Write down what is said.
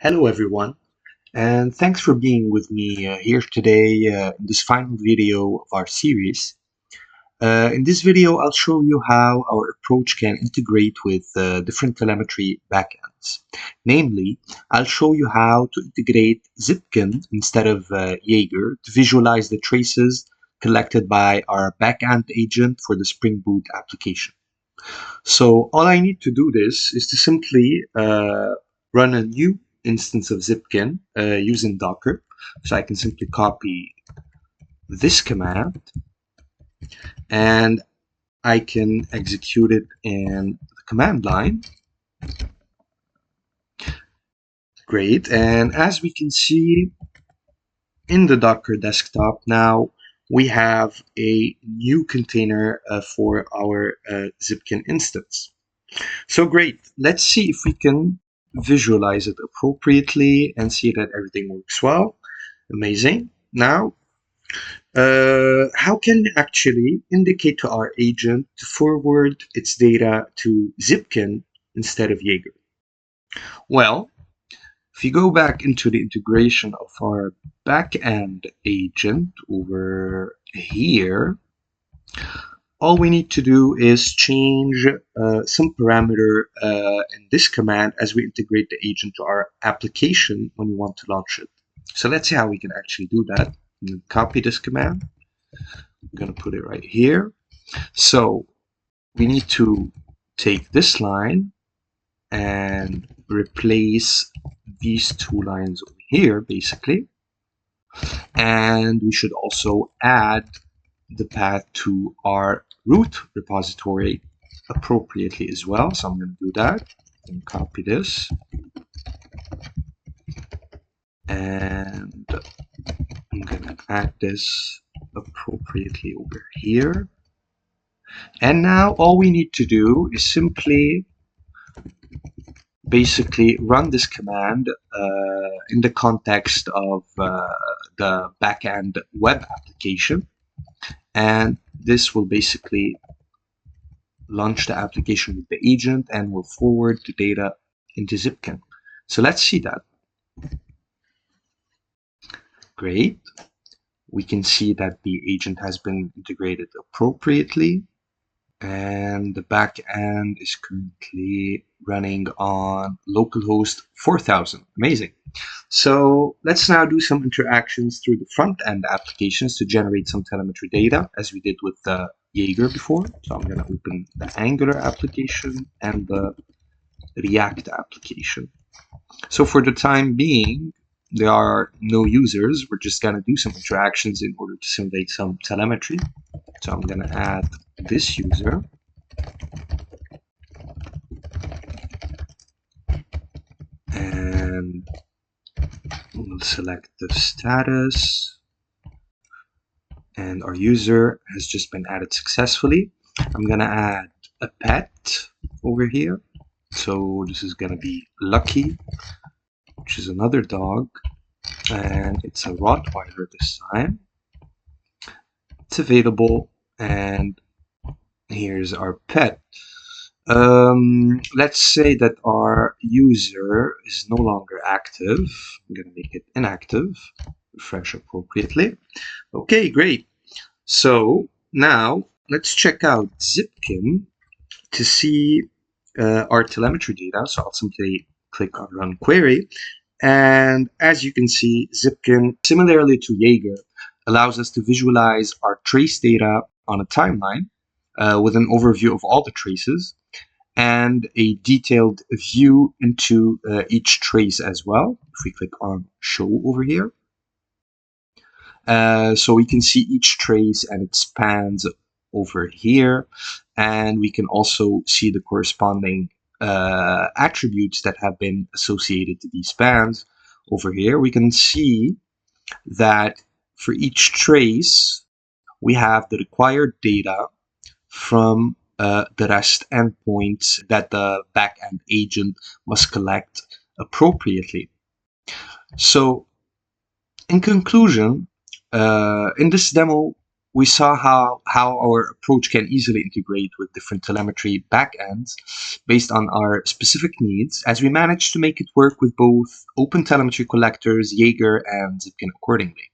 Hello everyone, and thanks for being with me here today in this final video of our series. In this video, I'll show you how our approach can integrate with different telemetry backends. Namely, I'll show you how to integrate Zipkin instead of Jaeger to visualize the traces collected by our backend agent for the Spring Boot application. So all I need to do this is to simply run a new instance of Zipkin using Docker. So I can simply copy this command and I can execute it in the command line. Great. And as we can see in the Docker desktop now, we have a new container for our Zipkin instance. So great. Let's see if we can visualize it appropriately and see that everything works well. Amazing. Now, how can we actually indicate to our agent to forward its data to Zipkin instead of Jaeger? Well, if you go back into the integration of our backend agent over here, all we need to do is change some parameter in this command as we integrate the agent to our application when we want to launch it. So let's see how we can actually do that. I'm going to copy this command. I'm going to put it right here. So we need to take this line and replace these two lines over here, basically. And we should also add the path to our root repository appropriately as well. So I'm going to do that and copy this. And I'm going to add this appropriately over here. And now all we need to do is simply basically run this command in the context of the backend web application. And this will basically launch the application with the agent and will forward the data into Zipkin. So let's see that. Great. We can see that the agent has been integrated appropriately, and the backend is currently running on localhost 4000. Amazing. So let's now do some interactions through the front-end applications to generate some telemetry data, as we did with the Jaeger before. So I'm going to open the Angular application and the React application. So for the time being, there are no users. We're just going to do some interactions in order to simulate some telemetry. So I'm going to add this user. And we'll select the status. And our user has just been added successfully. I'm going to add a pet over here. So this is going to be Lucky, which is another dog. And it's a Rottweiler this time. It's available. And here's our pet. Let's say that our user is no longer active. I'm going to make it inactive. Refresh appropriately. Okay, great. So now let's check out Zipkin to see our telemetry data. So I'll simply click on Run Query. And as you can see, Zipkin, similarly to Jaeger, allows us to visualize our trace data on a timeline with an overview of all the traces and a detailed view into each trace as well. If we click on Show over here. So we can see each trace and its spans over here. And we can also see the corresponding attributes that have been associated to these spans over here. We can see that for each trace, we have the required data from the REST endpoints that the backend agent must collect appropriately. So in conclusion, in this demo, we saw how our approach can easily integrate with different telemetry backends based on our specific needs, as we managed to make it work with both OpenTelemetry Collectors, Jaeger, and Zipkin accordingly.